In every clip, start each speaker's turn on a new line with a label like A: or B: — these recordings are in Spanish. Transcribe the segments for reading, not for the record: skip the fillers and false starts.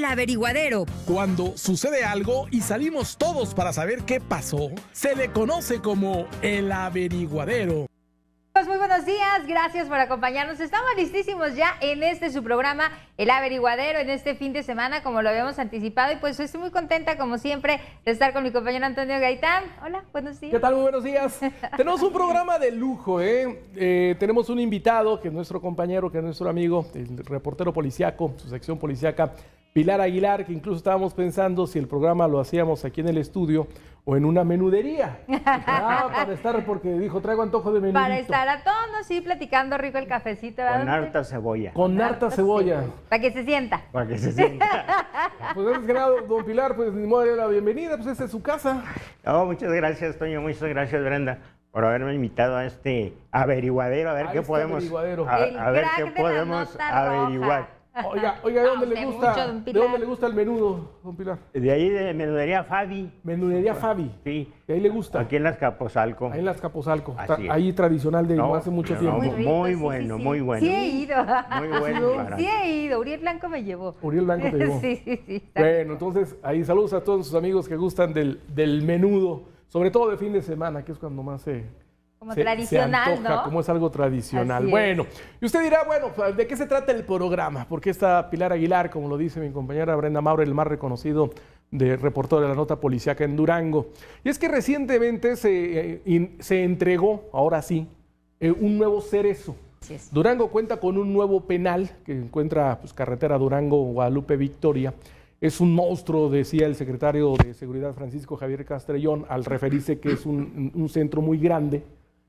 A: El Averiguadero.
B: Cuando sucede algo y salimos todos para saber qué pasó, se le conoce como El Averiguadero.
C: Muy buenos días, gracias por acompañarnos. Estamos listísimos ya en su programa El Averiguadero, en este fin de semana, como lo habíamos anticipado, y pues estoy muy contenta, como siempre, de estar con mi compañero Antonio Gaitán. Hola, buenos días.
B: ¿Qué tal? Muy buenos días. Tenemos un programa de lujo, tenemos un invitado, que es nuestro compañero, que es nuestro amigo, el reportero policíaco, su sección policíaca, Pilar Aguilar, que incluso estábamos pensando si el programa lo hacíamos aquí en el estudio o en una menudería. Para estar, porque dijo, traigo antojo de menudito.
C: Para estar a tono, sí, platicando rico el cafecito.
D: Con harta cebolla.
B: Con harta cebolla.
C: Para que se sienta.
D: Para que se sienta.
B: Pues antes que nada, don Pilar, pues ni modo de darle la bienvenida, pues esta es su casa.
D: Oh, muchas gracias, Toño, muchas gracias, Brenda, por haberme invitado a este averiguadero, a ver qué podemos, a ver qué podemos averiguar.
B: Oiga, ¿de dónde le gusta? ¿De dónde le gusta el menudo, don Pilar?
D: De ahí de Menudería Fabi.
B: Menudería Fabi.
D: Sí.
B: ¿De ahí le gusta?
D: Aquí en Las Capozalco.
B: Ahí en Las Capozalco.
D: Ahí
B: tradicional de hace mucho tiempo.
D: Muy bueno, muy bueno.
C: Sí he ido.
D: Muy bueno.
C: Sí he ido. Uriel Blanco me llevó.
B: Uriel Blanco te llevó.
C: Sí.
B: Bueno, entonces ahí saludos a todos sus amigos que gustan del menudo, sobre todo de fin de semana, que es cuando más
C: tradicional,
B: se antoja,
C: ¿no?
B: Como es algo tradicional.
C: Así es.
B: Bueno, y usted dirá, bueno, ¿de qué se trata el programa? Porque está Pilar Aguilar, como lo dice mi compañera Brenda Mauro, el más reconocido reportero de la nota policíaca en Durango. Y es que recientemente se entregó, ahora sí, un nuevo cerezo.
C: Así es.
B: Durango cuenta con un nuevo penal que encuentra carretera Durango-Guadalupe Victoria. Es un monstruo, decía el secretario de Seguridad Francisco Javier Castrellón, al referirse que es un centro muy grande,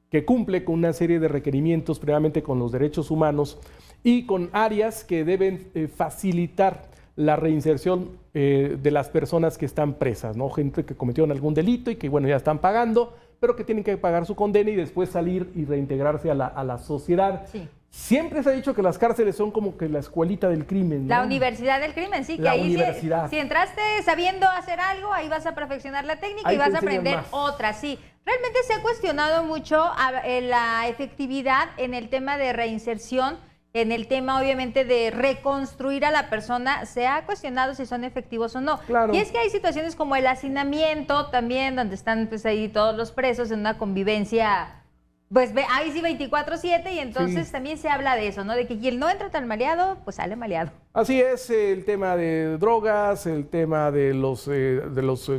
B: que cumple con una serie de requerimientos, previamente con los derechos humanos y con áreas que deben facilitar la reinserción de las personas que están presas, ¿no? Gente que cometieron algún delito y que, bueno, ya están pagando, pero que tienen que pagar su condena y después salir y reintegrarse a la sociedad.
C: Sí.
B: Siempre se ha dicho que las cárceles son como que la escuelita del crimen, ¿no?
C: La universidad del crimen, sí, que
B: la
C: ahí
B: universidad.
C: Si entraste sabiendo hacer algo, ahí vas a perfeccionar la técnica
B: Ahí
C: y vas
B: te
C: a
B: enseñan
C: aprender
B: más.
C: otra, sí. Realmente se ha cuestionado mucho la efectividad en el tema de reinserción, en el tema obviamente de reconstruir a la persona, se ha cuestionado si son efectivos o no.
B: Claro.
C: Y es que hay situaciones como el hacinamiento también, donde están pues ahí todos los presos en una convivencia. Pues ahí sí 24/7 y entonces
B: Sí.
C: también se habla de eso, ¿no? De que quien no entra tan maleado, pues sale maleado.
B: Así es, el tema de drogas, el tema de los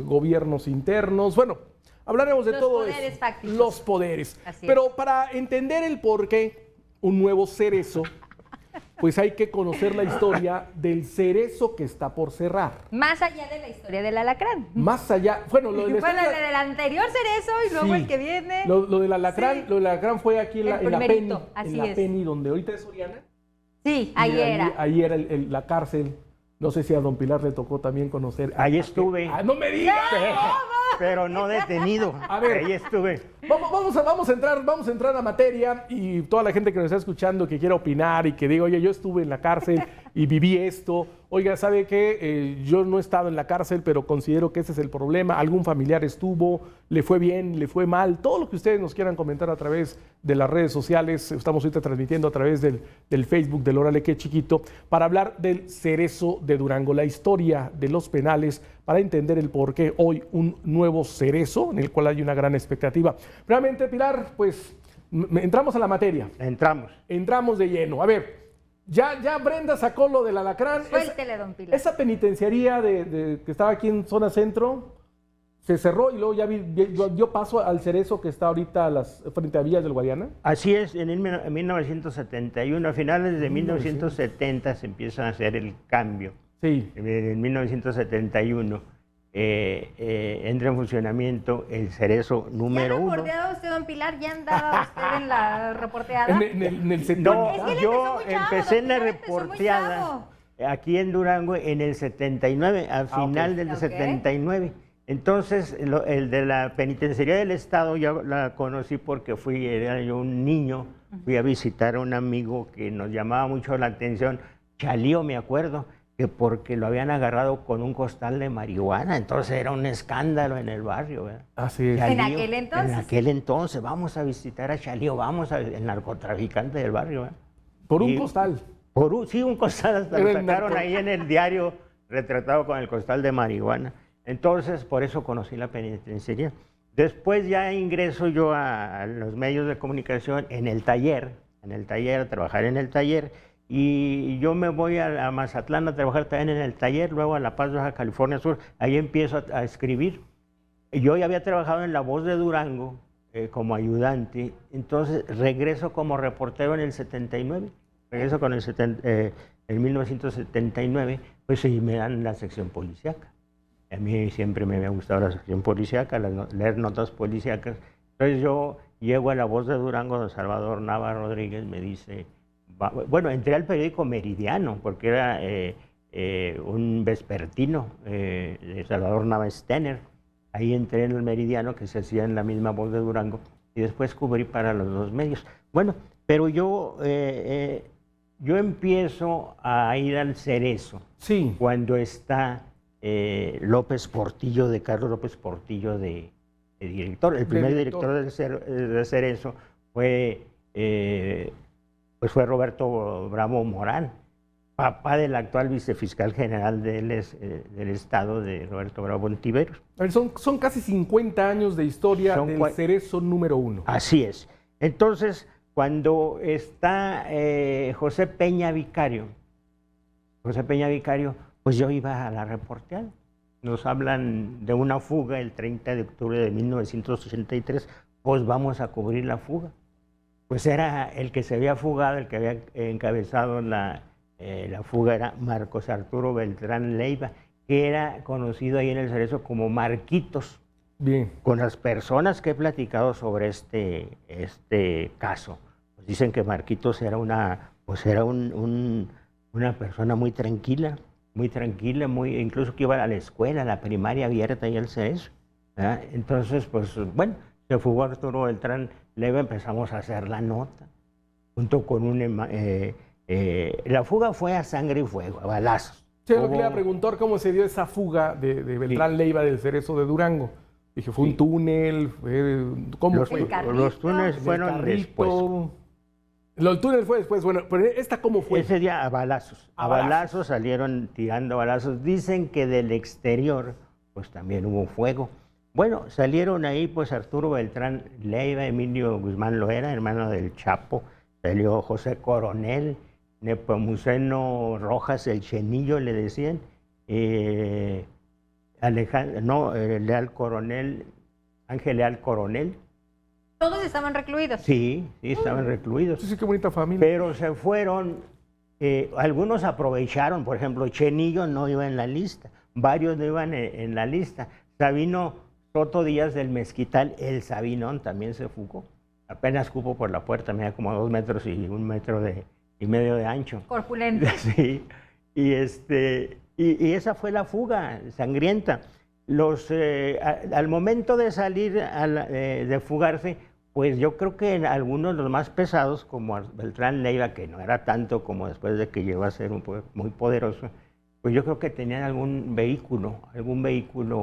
B: gobiernos internos, bueno, hablaremos de
C: Los
B: todo
C: poderes
B: eso.
C: fácticos.
B: Los poderes.
C: Así
B: Pero para entender el por qué un nuevo cerezo, pues hay que conocer la historia del cerezo que está por cerrar.
C: Más allá de la historia del alacrán.
B: Más allá, bueno, lo
C: Bueno, el del anterior cerezo y luego
B: Sí.
C: el que viene.
B: Lo del alacrán,
C: Sí.
B: lo del alacrán fue aquí en la Penny,
C: primerito, así
B: en la
C: es.
B: Penny, donde ahorita es Soriana.
C: Sí, ahí
B: Y
C: era.
B: Ahí era la cárcel. No sé si a don Pilar le tocó también conocer.
D: Ahí estuve.
B: ¡Ah, no me digas!
D: Pero no detenido.
B: A ver.
D: Ahí estuve.
B: Vamos a entrar a materia, y toda la gente que nos está escuchando, que quiera opinar y que diga, oye, yo estuve en la cárcel y viví esto. Oiga, ¿sabe qué? Yo no he estado en la cárcel, pero considero que ese es el problema. Algún familiar estuvo, le fue bien, le fue mal. Todo lo que ustedes nos quieran comentar a través de las redes sociales. Estamos ahorita transmitiendo a través del Facebook del Órale Qué Chiquito para hablar del cerezo de Durango, la historia de los penales, para entender el por qué hoy un nuevo cerezo en el cual hay una gran expectativa. Realmente, Pilar, pues entramos a la materia. Entramos de lleno. A ver, ya Brenda sacó lo del alacrán.
C: Suéltele, don Pilar.
B: Esa penitenciaría que estaba aquí en zona centro se cerró y luego ya dio paso al cerezo que está ahorita frente a Villas del Guadiana.
D: Así es, en 1971, a finales de 1970 se empieza a hacer el cambio.
B: Sí.
D: En 1971 entra en funcionamiento el cerezo número 1.
C: ¿Ya reporteado usted, don Pilar? ¿Ya andaba usted en la reporteada?
B: En el sector.
D: No,
C: Es que él
D: yo
C: empezó muy chavo,
D: empecé
C: don
D: en la
C: Pilar empezó muy
D: reporteada
C: chavo.
D: aquí en Durango en el 79, al final
B: ok.
D: del
C: Ok.
D: 79. Entonces, el de la Penitenciaría del Estado, yo la conocí porque era yo un niño, fui a visitar a un amigo que nos llamaba mucho la atención, Chalío, me acuerdo, que porque lo habían agarrado con un costal de marihuana, entonces era un escándalo en el barrio, ¿verdad?
B: Así es.
C: ¿En aquel entonces?
D: En aquel entonces, vamos a visitar a Chalío, el narcotraficante del barrio, ¿verdad?
B: Por un costal.
D: Sí, un costal, hasta
B: Era
D: lo
B: el
D: sacaron
B: narco-
D: ahí en el diario retratado con el costal de marihuana. Entonces, por eso conocí la penitenciaría. Después ya ingreso yo a los medios de comunicación en el taller, a trabajar en el taller, y yo me voy a Mazatlán a trabajar también en el taller, luego a La Paz, Baja California Sur, ahí empiezo a escribir. Yo ya había trabajado en La Voz de Durango como ayudante, entonces regreso como reportero en el 79, regreso con en 1979, pues sí, me dan la sección policíaca. A mí siempre me había gustado la sección policíaca, leer notas policíacas. Entonces yo llego a La Voz de Durango, don Salvador Nava Rodríguez me dice, bueno, entré al periódico Meridiano, porque era un vespertino de Salvador Nava Stener. Ahí entré en el Meridiano, que se hacía en la misma Voz de Durango, y después cubrí para los dos medios. Bueno, pero yo empiezo a ir al Cerezo,
B: Sí.
D: cuando está López Portillo, de Carlos López Portillo, de director. El primer director de Cerezo fue Roberto Bravo Morán, papá del actual vicefiscal general del Estado, de Roberto Bravo Ontiveros.
B: A ver, son casi 50 años de historia del Cerezo número 1.
D: Así es. Entonces, cuando está José Peña Vicario, pues yo iba a la reporteada. Nos hablan de una fuga el 30 de octubre de 1983, pues vamos a cubrir la fuga. Pues era el que se había fugado, el que había encabezado la fuga, era Marcos Arturo Beltrán Leiva, que era conocido ahí en el Cerezo como Marquitos.
B: Bien.
D: Con las personas que he platicado sobre este caso, pues dicen que Marquitos era una persona muy tranquila, incluso que iba a la escuela, a la primaria abierta y el Cerezo. Entonces, pues bueno, se fugó Arturo Beltrán Leiva, empezamos a hacer la nota, junto con la fuga fue a sangre y fuego, a balazos.
B: Sí, lo que le iba a preguntar, ¿cómo se dio esa fuga de Beltrán Leiva del Cerezo de Durango? Dije, ¿fue un túnel? ¿Cómo fue?
D: Los túneles fueron después.
B: Los túneles fue después. Bueno, pero ¿esta cómo fue?
D: Ese día a balazos. A balazos salieron tirando balazos. Dicen que del exterior, pues también hubo fuego. Bueno, salieron ahí, pues Arturo Beltrán Leiva, Emilio Guzmán Loera, hermano del Chapo. Salió José Coronel, Nepomuceno Rojas, el Chenillo, le decían. Leal Coronel, Ángel Leal Coronel.
C: ¿Todos estaban recluidos?
D: Sí, estaban recluidos.
B: Sí, qué bonita familia.
D: Pero se fueron, algunos aprovecharon, por ejemplo, Chenillo no iba en la lista, varios no iban en la lista. Sabino Soto Díaz del Mezquital, el Sabinón, también se fugó. Apenas cupo por la puerta, medía como 2 metros y 1,5 metros de ancho.
C: Corpulento.
D: Sí, y esa fue la fuga sangrienta. Al momento de salir, de fugarse, pues yo creo que algunos de los más pesados, como Beltrán Leiva, que no era tanto como después de que llegó a ser muy poderoso, pues yo creo que tenían algún vehículo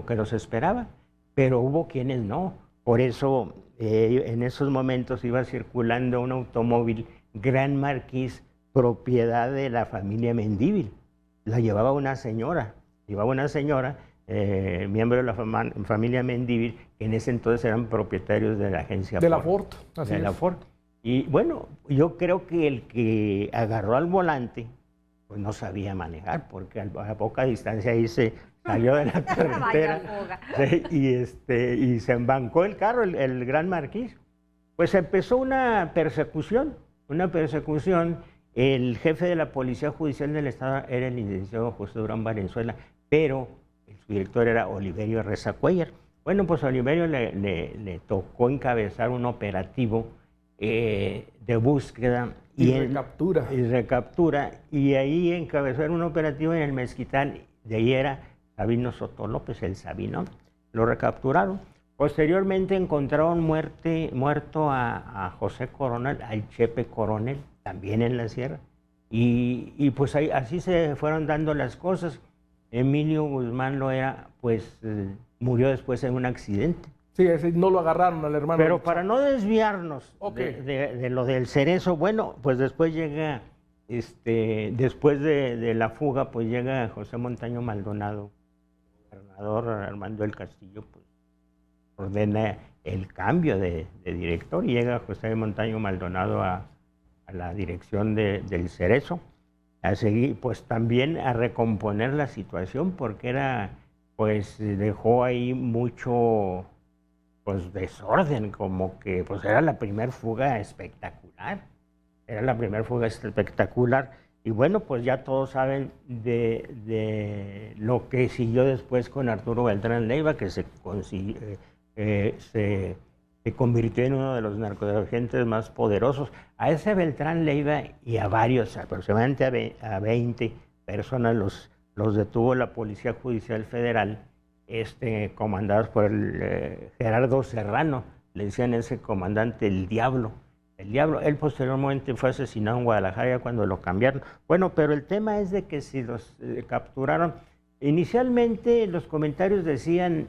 D: que los esperaba, pero hubo quienes no. Por eso en esos momentos iba circulando un automóvil Gran Marquis, propiedad de la familia Mendívil. La llevaba una señora, miembro de la familia Mendívil, que en ese entonces eran propietarios de la agencia
B: de la Ford. Así es.
D: La Ford. Y bueno, yo creo que el que agarró al volante, pues no sabía manejar, porque a poca distancia ahí se salió de la carretera y se embancó el carro, el Gran Marquis. Pues empezó una persecución. El jefe de la Policía Judicial del Estado era el licenciado José Durán Valenzuela, pero su director era Oliverio Reza Cuellar. Bueno, pues a Oliverio le tocó encabezar un operativo de búsqueda
B: y
D: recaptura. Y ahí encabezó un operativo en el Mezquital, de ahí era Sabino Soto López, el Sabinón. Lo recapturaron. Posteriormente encontraron muerto a José Coronel, al Chepe Coronel, también en la sierra. Y pues así se fueron dando las cosas. Emilio Guzmán Loera, pues murió después en un accidente.
B: Sí, ese no lo agarraron al hermano.
D: Pero para no desviarnos de lo del Cerezo, bueno, pues después llega después de la fuga, pues llega José Montaño Maldonado, gobernador Armando del Castillo, pues ordena el cambio de director y llega José Montaño Maldonado a la dirección del Cerezo, a seguir, pues también a recomponer la situación, porque pues dejó ahí mucho, pues desorden, como que pues era la primera fuga espectacular, y bueno, pues ya todos saben de lo que siguió después con Arturo Beltrán Leiva, que se convirtió en uno de los narcotraficantes más poderosos. A ese Beltrán Leiva y a varios, aproximadamente a 20 personas, los detuvo la Policía Judicial Federal, comandados por el Gerardo Serrano, le decían ese comandante el Diablo. Él posteriormente fue asesinado en Guadalajara ya cuando lo cambiaron. Bueno, pero el tema es de que si los capturaron, inicialmente los comentarios decían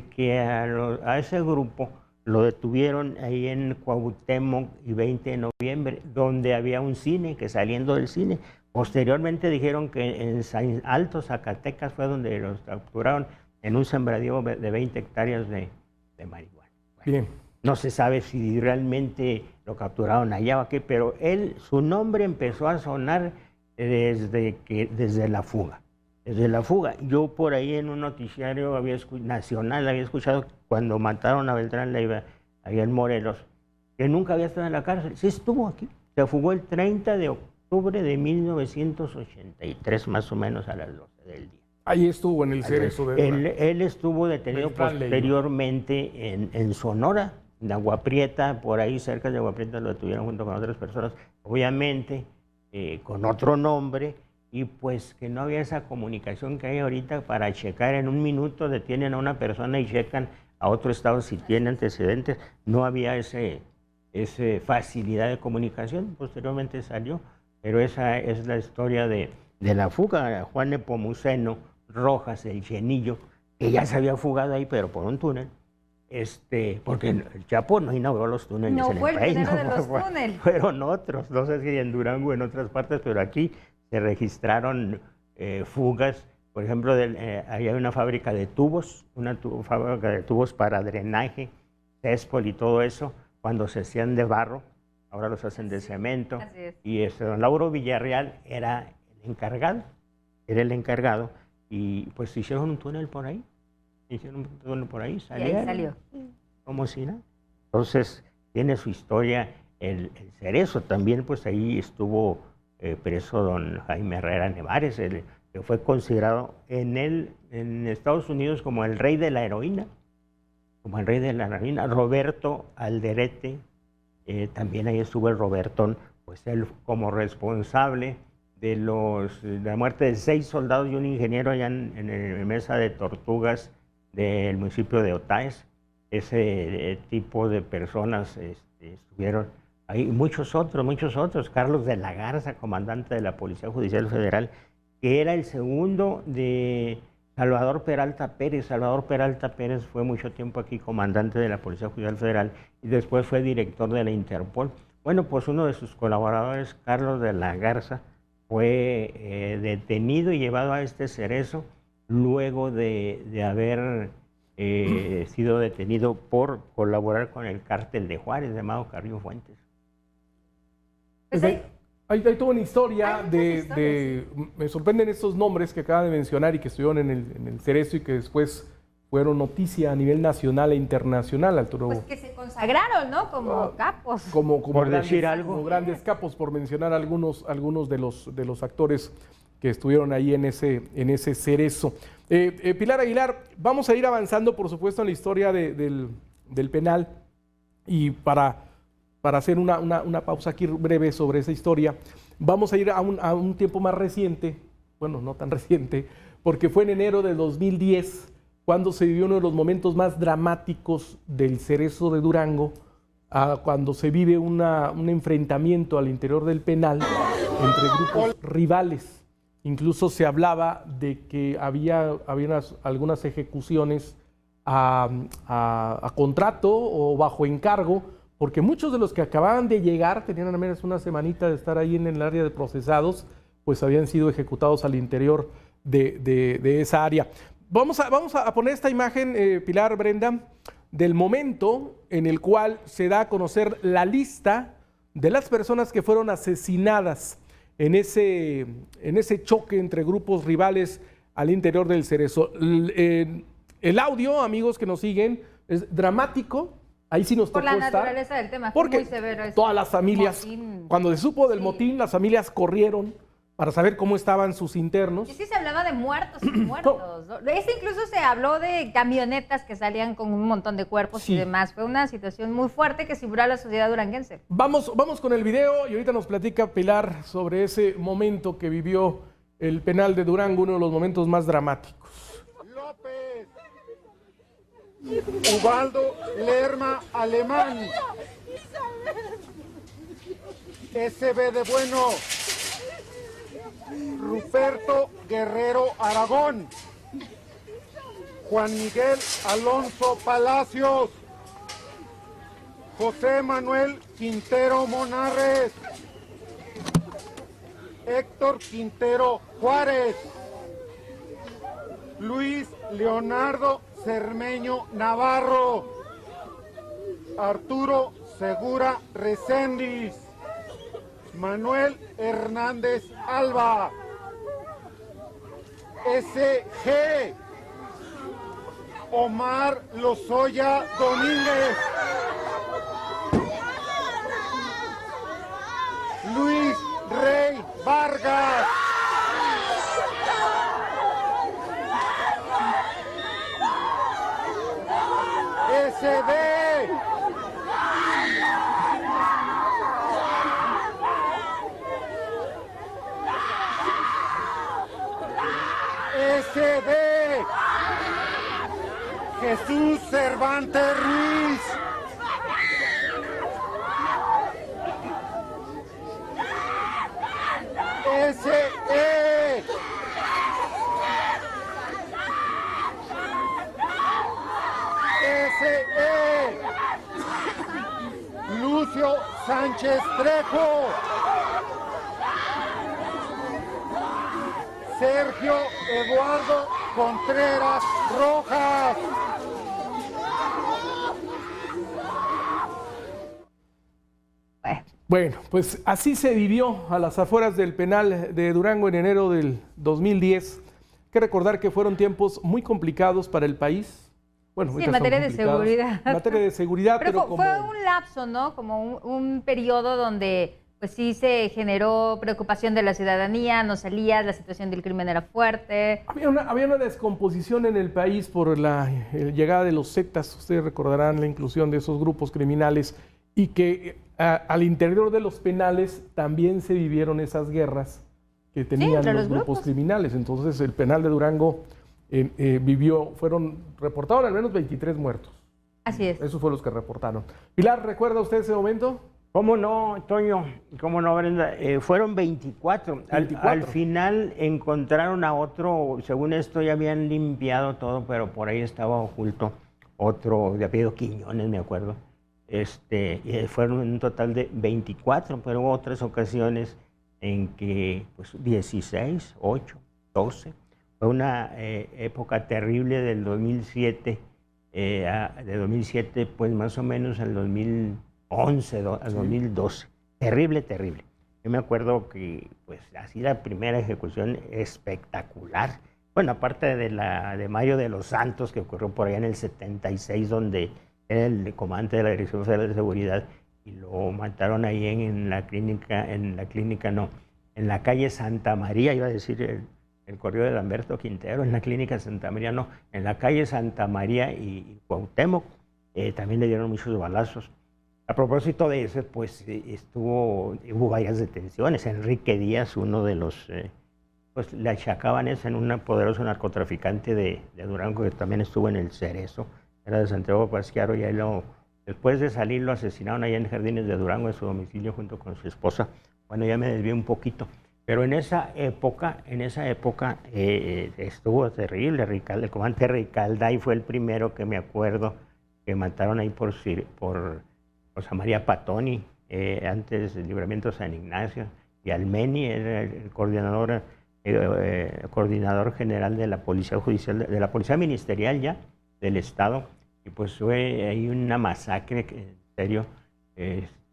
D: que a ese grupo lo detuvieron ahí en Cuauhtémoc y 20 de noviembre, donde había un cine, que saliendo del cine. Posteriormente dijeron que en San Alto, Zacatecas, fue donde los capturaron en un sembradío de 20 hectáreas de marihuana. Bueno,
B: Bien.
D: no se sabe si realmente lo capturaron allá o aquí, pero su nombre empezó a sonar desde la fuga. Desde la fuga. Yo por ahí en un noticiario nacional había escuchado cuando mataron a Beltrán Leiva, allá en Morelos, que nunca había estado en la cárcel. Sí estuvo aquí. Se fugó el 30 de octubre de 1983, más o menos a las 12 del día.
B: Ahí estuvo en el Cerezo de Durango.
D: Él estuvo detenido posteriormente en Sonora, en Agua Prieta, por ahí cerca de Agua Prieta lo detuvieron junto con otras personas, obviamente con otro nombre, y pues que no había esa comunicación que hay ahorita para checar en un minuto, detienen a una persona y checan a otro estado si tiene antecedentes. No había esa facilidad de comunicación, posteriormente salió, pero esa es la historia de la fuga. Juan Nepomuceno Rojas, el Chenillo, que ya se había fugado ahí, pero por un túnel, porque el Chapo no inauguró los túneles
C: no
D: en
C: fue
D: el país,
C: el primero de los túneles.
D: Fueron otros, no sé si en Durango o en otras partes, pero aquí se registraron fugas. Por ejemplo, ahí hay una fábrica de tubos, fábrica de tubos para drenaje, céspol y todo eso, cuando se hacían de barro, ahora los hacen de cemento.
C: Así es.
D: Y don Lauro Villarreal era el encargado, y pues hicieron un túnel por ahí, salieron,
C: y ahí salió.
D: Como si nada. Entonces, tiene su historia el Cerezo. También, pues ahí estuvo preso don Jaime Herrera Nevares, que fue considerado en Estados Unidos como el rey de la heroína, Roberto Alderete, también ahí estuvo el Robertón, pues él como responsable de la muerte de 6 soldados y un ingeniero allá en Mesa de Tortugas del municipio de Otaes. Ese tipo de personas estuvieron ahí, muchos otros. Carlos de la Garza, comandante de la Policía Judicial Federal, que era el segundo de Salvador Peralta Pérez. Salvador Peralta Pérez fue mucho tiempo aquí comandante de la Policía Judicial Federal y después fue director de la Interpol. Bueno, pues uno de sus colaboradores, Carlos de la Garza, fue detenido y llevado a este Cerezo luego de haber sido detenido por colaborar con el cártel de Juárez, llamado Carrillo Fuentes.
C: Pues
B: hay toda una historia
C: hay
B: me sorprenden estos nombres que acaba de mencionar y que estuvieron en el Cerezo y que después fueron noticia a nivel nacional e internacional, Arturo.
C: Pues que se consagraron, ¿no? Como capos.
B: Como
D: por decir algo.
B: Como grandes capos, por mencionar algunos de los actores que estuvieron ahí en ese Cerezo. Pilar Aguilar, vamos a ir avanzando, por supuesto, en la historia del penal, y para hacer una pausa aquí breve sobre esa historia, vamos a ir a un tiempo más reciente, bueno, no tan reciente, porque fue en enero de 2010 cuando se vivió uno de los momentos más dramáticos del Cerezo de Durango, cuando se vive un enfrentamiento al interior del penal entre grupos rivales. Incluso se hablaba de que había algunas ejecuciones a contrato o bajo encargo porque muchos de los que acababan de llegar, tenían al menos una semanita de estar ahí en el área de procesados, pues habían sido ejecutados al interior de esa área. Vamos a poner esta imagen, Pilar, Brenda, del momento en el cual se da a conocer la lista de las personas que fueron asesinadas en ese choque entre grupos rivales al interior del Cerezo. El audio, amigos que nos siguen, es dramático. Ahí sí nos tocó
C: por la
B: estar,
C: naturaleza del tema,
B: porque
C: muy severo eso.
B: todas las familias,
C: Motín.
B: cuando se supo del
C: Sí.
B: motín, las familias corrieron para saber cómo estaban sus internos.
C: Y sí se hablaba de muertos y muertos, ¿no? Incluso se habló de camionetas que salían con un montón de cuerpos
B: Sí.
C: y demás. Fue una situación muy fuerte que simuló a la sociedad duranguense.
B: Vamos con el video y ahorita nos platica Pilar sobre ese momento que vivió el penal de Durango, uno de los momentos más dramáticos.
A: López, Ubaldo Lerma Alemán, SB de Bueno, Ruperto Guerrero Aragón, Juan Miguel Alonso Palacios, José Manuel Quintero Monarres, Héctor Quintero Juárez, Luis Leonardo Cermeño Navarro, Arturo Segura Recendis, Manuel Hernández Alba, SG, Omar Lozoya Domínguez, Luis Rey Vargas, SD, SD, Jesús Cervantes Ruiz, SE, SE, Lucio Sánchez Trejo, Sergio Eduardo Contreras Rojas.
B: Bueno, pues así se vivió a las afueras del penal de Durango en enero del 2010. Hay que recordar que fueron tiempos muy complicados para el país. Bueno,
C: Sí,
B: ahorita
C: en
B: son
C: materia de
B: complicados.
C: seguridad.
B: En materia de seguridad,
C: Pero
B: pero
C: fue,
B: como...
C: fue un lapso, ¿no? Como un periodo donde pues sí se generó preocupación de la ciudadanía, no salías, la situación del crimen era fuerte.
B: Había una descomposición en el país por la llegada de los Zetas. Ustedes recordarán la inclusión de esos grupos criminales y que al interior de los penales también se vivieron esas guerras que tenían
C: entre
B: los
C: los
B: grupos
C: grupos.
B: criminales. Entonces el penal de Durango fueron reportados al menos 23 muertos.
C: Así es.
B: Esos fueron los que reportaron. Pilar, ¿recuerda usted ese momento?
D: ¿Cómo no, Toño? ¿Cómo no, Brenda? Fueron 24.
B: 24.
D: Al final encontraron a otro, según esto ya habían limpiado todo, pero por ahí estaba oculto otro de apellido Quiñones, me acuerdo. Y fueron un total de 24, pero hubo otras ocasiones en que pues 16, 8, 12. Fue una época terrible del 2007, de 2007 pues más o menos al 2011, al 2012. Terrible, terrible. Yo me acuerdo que pues así la primera ejecución espectacular. Bueno, aparte de Mario de los Santos, que ocurrió por allá en el 76, donde era el comandante de la Dirección Federal de Seguridad, y lo mataron ahí en la calle Santa María, iba a decir el correo de Lamberto Quintero, en la clínica Santa María, no, en la calle Santa María y Cuauhtémoc, también le dieron muchos balazos. A propósito de eso, pues hubo varias detenciones. Enrique Díaz, uno de los, pues le achacaban eso en un poderoso narcotraficante de Durango, que también estuvo en el Cerezo, era de Santiago Pasquiaro, y ahí después de salir lo asesinaron allá en Jardines de Durango, en su domicilio, junto con su esposa. Bueno, ya me desvié un poquito. Pero en esa época estuvo terrible. El comandante Ricalday fue el primero que me acuerdo que mataron ahí por José María Patoni, antes del Libramiento San Ignacio, y Almeni era el coordinador general de la Policía Judicial, de la Policía Ministerial ya, del Estado, y pues fue ahí una masacre, en serio.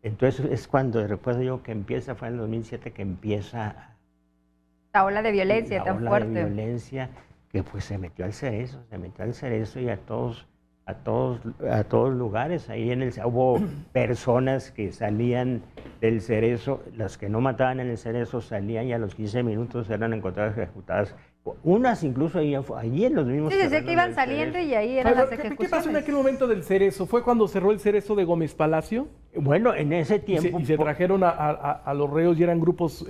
D: Entonces es cuando recuerdo yo que empieza, fue en el 2007 que empieza
C: La ola de violencia
D: la
C: tan
D: ola
C: fuerte.
D: de violencia, que pues se metió al Cerezo y a todos lugares. Ahí hubo personas que salían del Cerezo, las que no mataban en el Cerezo salían y a los 15 minutos eran encontradas ejecutadas. Unas incluso allí en los mismos
C: Sí, decía
D: terrenos
C: que iban
D: del
C: saliendo
D: Cerezo.
C: y ahí eran
B: Pero,
C: las
B: ¿qué
C: ejecuciones.
B: pasó en aquel momento del Cerezo? ¿Fue cuando cerró el Cerezo de Gómez Palacio?
D: Bueno, en ese tiempo...
B: Y se trajeron a los reos y eran grupos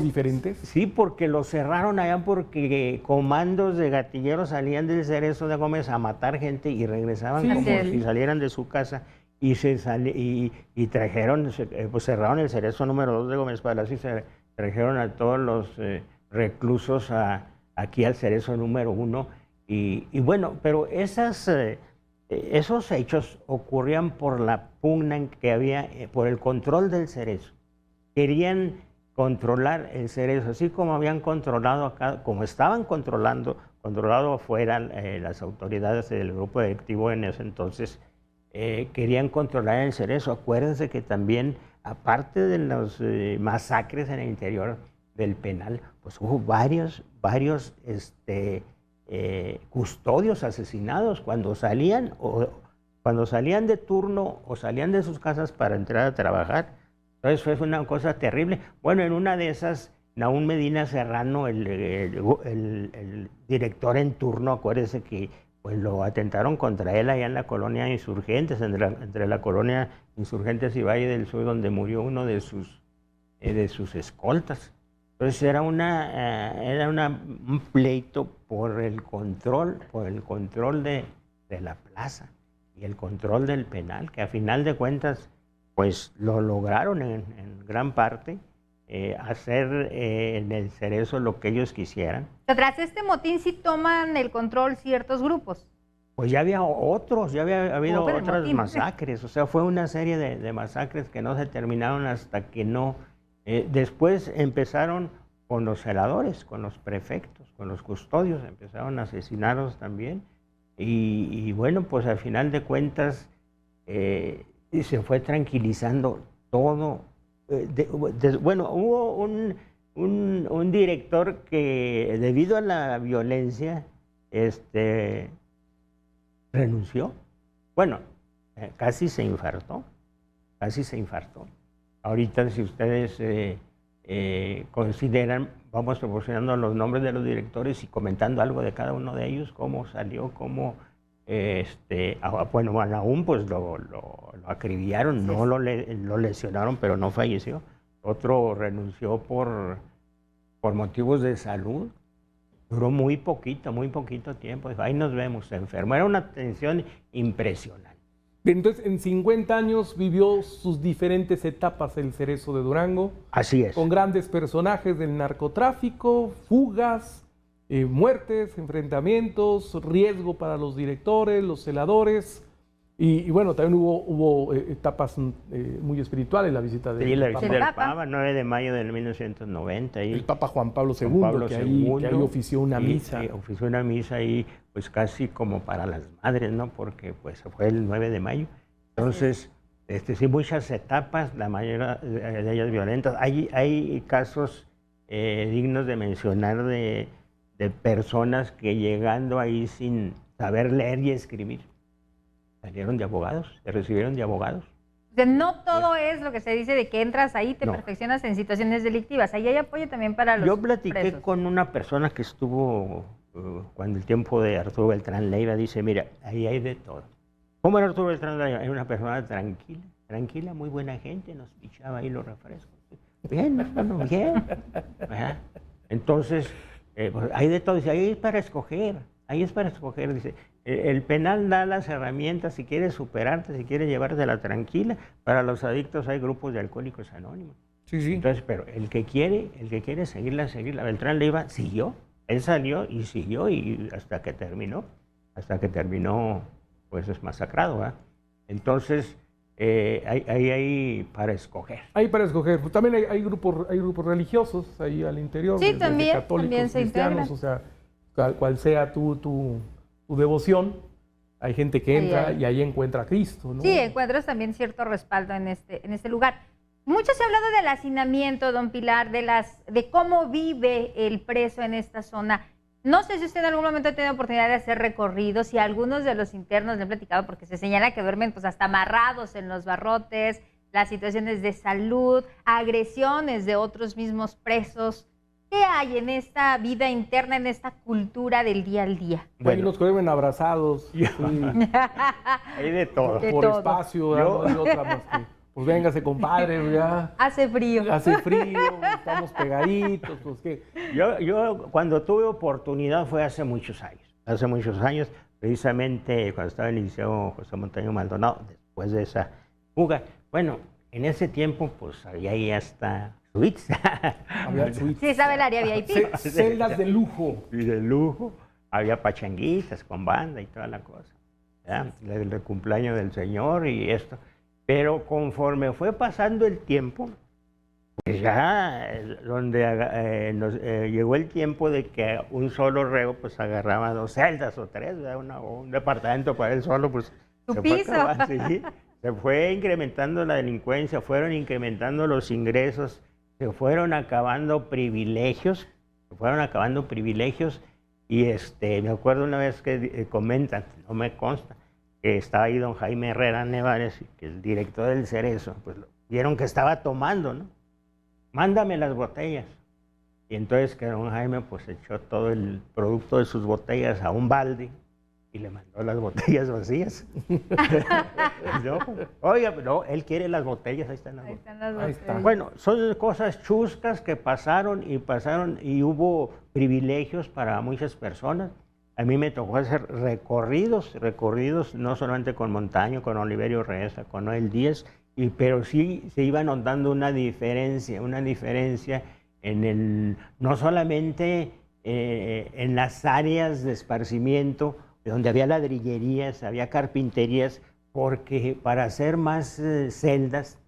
B: diferentes.
D: Sí, porque lo cerraron allá porque comandos de gatilleros salían del Cerezo de Gómez a matar gente y regresaban
B: Sí,
D: como
C: sí.
D: si salieran de su casa y trajeron, pues cerraron el Cerezo número 2 de Gómez Palacio y se trajeron a todos los reclusos aquí al Cerezo número 1 y bueno, pero esos hechos ocurrían por la pugna que había por el control del Cerezo. Querían controlar el Cerezo, así como habían controlado acá, como estaban controlado afuera las autoridades del grupo delictivo en ese entonces, querían controlar el Cerezo. Acuérdense que también, aparte de los masacres en el interior del penal, pues hubo varios custodios asesinados cuando salían de turno o salían de sus casas para entrar a trabajar. Entonces fue una cosa terrible. Bueno, en una de esas, Nahum Medina Serrano, el director en turno, acuérdese que pues lo atentaron contra él allá en la colonia Insurgentes, entre la colonia Insurgentes y Valle del Sur, donde murió uno de sus escoltas. Entonces era un pleito por el control de la plaza y el control del penal, que a final de cuentas pues lo lograron en gran parte, hacer en el Cerezo lo que ellos quisieran.
C: Tras este motín sí toman el control ciertos grupos.
D: Pues ya había habido
C: Como fue el
D: otras
C: motín.
D: masacres, o sea, fue una serie de masacres que no se terminaron hasta que no... después empezaron con los celadores, con los prefectos, con los custodios, empezaron a asesinarlos también. Y bueno, pues al final de cuentas se fue tranquilizando todo. Bueno, hubo un director que debido a la violencia renunció. Bueno, casi se infartó. Ahorita, si ustedes consideran, vamos proporcionando los nombres de los directores y comentando algo de cada uno de ellos, cómo salió, cómo, bueno, a Nahum pues lo acribillaron,
C: Sí.
D: no lo lesionaron, pero no falleció. Otro renunció por motivos de salud. Duró muy poquito tiempo. Dijo, ahí nos vemos, se enfermó. Era una tensión impresionante.
B: Entonces, en 50 años vivió sus diferentes etapas el Cerezo de Durango,
D: Así es.
B: con grandes personajes del narcotráfico, fugas, muertes, enfrentamientos, riesgo para los directores, los celadores. Y bueno, también hubo etapas muy espirituales, la visita
D: Sí, la visita
C: del
D: del
C: Papa.
D: Papa, 9 de mayo de 1990.
B: el Papa Juan Pablo II,
D: Juan Pablo
B: que ahí
D: II,
B: ofició una
D: y
B: misa.
D: ofició una misa ahí, pues casi como para las madres, ¿no? Porque pues fue el 9 de mayo. Entonces, sí, muchas etapas, la mayoría de ellas violentas. Hay casos dignos de mencionar de personas que llegando ahí sin saber leer y escribir, salieron de abogados, se recibieron de abogados.
C: O sea, no todo es lo que se dice de que entras ahí, te
D: No.
C: perfeccionas en situaciones delictivas. Ahí hay apoyo también para los
D: Yo platiqué
C: presos.
D: con una persona que estuvo cuando el tiempo de Arturo Beltrán Leiva, dice, mira, ahí hay de todo. ¿Cómo era Arturo Beltrán Leiva? Era una persona tranquila, muy buena gente, nos pichaba ahí los refrescos. Bien, hermano, bien. Ajá. Entonces, pues, hay de todo, dice, ahí es para escoger, dice. El penal da las herramientas si quieres superarte, si quieres llevártela tranquila. Para los adictos hay grupos de alcohólicos anónimos.
B: Sí, sí.
D: Entonces, pero el que quiere seguirla. Beltrán Leiva siguió, él salió y siguió y hasta que terminó, pues es masacrado, ¿verdad? Entonces, hay para escoger.
B: Hay para escoger. Pues también hay grupos religiosos ahí al interior.
C: Sí,
B: desde
C: también
B: católicos,
C: se
B: cristianos,
C: integran.
B: o sea, cual sea tu devoción, hay gente que entra
C: Ahí.
B: y ahí encuentra a Cristo, ¿no?
C: Sí, encuentras también cierto respaldo en este lugar. Mucho se ha hablado del hacinamiento, don Pilar, de cómo vive el preso en esta zona. No sé si usted en algún momento ha tenido oportunidad de hacer recorridos y algunos de los internos le han platicado porque se señala que duermen pues hasta amarrados en los barrotes, las situaciones de salud, agresiones de otros mismos presos. ¿Qué hay en esta vida interna, en esta cultura del día al día?
B: Hay unos que duermen abrazados, sí,
D: Hay de todo.
C: De
B: por
C: todo.
B: espacio,
D: Yo-
B: no hay otra más que, pues véngase compadre, ya
C: Hace frío.
B: hace frío, estamos pegaditos, pues qué.
D: Yo cuando tuve oportunidad fue hace muchos años, precisamente cuando estaba en el Liceo José Montaño Maldonado, después de esa fuga. Bueno, en ese tiempo pues había ahí hasta suites.
B: Había suites.
C: Sí, sabe el área VIP.
B: Celdas de lujo.
D: Y de lujo, había pachanguitas con banda y toda la cosa. ¿Ya? El cumpleaños del Señor y esto. Pero conforme fue pasando el tiempo, pues ya llegó el tiempo de que un solo reo pues agarraba 2 celdas o 3, ¿verdad? O un departamento para él solo, pues
C: Tu
D: se fue
C: piso.
D: acabando, sí. Se fue incrementando la delincuencia, fueron incrementando los ingresos, se fueron acabando privilegios, y me acuerdo una vez que comentan, no me consta, que estaba ahí don Jaime Herrera Nevares, que es el director del Cerezo, pues vieron que estaba tomando, ¿no? Mándame las botellas. Y entonces que don Jaime pues echó todo el producto de sus botellas a un balde y le mandó las botellas vacías. No, oiga, no, él quiere las botellas, ahí están las
C: Ahí
D: botellas.
C: están las
B: Ahí
C: botellas.
B: está.
D: Bueno, son cosas chuscas que pasaron y hubo privilegios para muchas personas. A mí me tocó hacer recorridos no solamente con Montaño, con Oliverio Reza, con Noel Díaz, pero sí se iba notando una diferencia no solamente en las áreas de esparcimiento, donde había ladrillerías, había carpinterías, porque para hacer más celdas,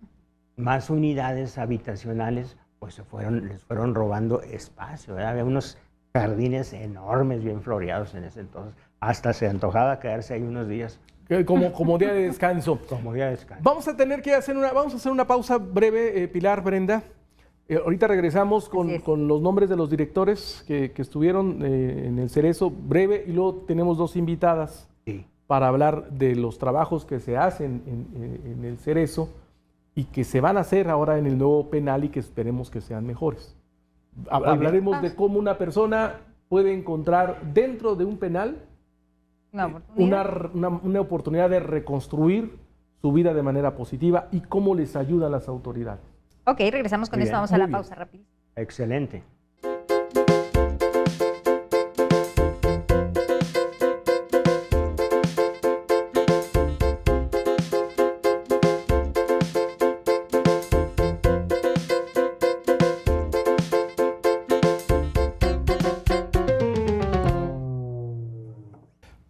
D: más unidades habitacionales, pues les fueron robando espacio, ¿verdad? Había unos jardines enormes, bien floreados en ese entonces. Hasta se antojaba quedarse ahí unos días
B: Como día de descanso.
D: como día de descanso.
B: Vamos a tener que hacer una pausa breve, Pilar, Brenda. Ahorita regresamos
C: Así es.
B: con los nombres de los directores que estuvieron en el Cerezo, breve, y luego tenemos 2 invitadas
D: Sí.
B: para hablar de los trabajos que se hacen en el Cerezo y que se van a hacer ahora en el nuevo penal y que esperemos que sean mejores. Hablaremos de cómo una persona puede encontrar dentro de un penal
C: Una oportunidad.
B: una oportunidad de reconstruir su vida de manera positiva y cómo les ayudan las autoridades.
C: Ok, regresamos con
D: Muy
C: esto.
D: bien.
C: Vamos a la
B: Muy bien.
C: pausa rápido.
D: Excelente.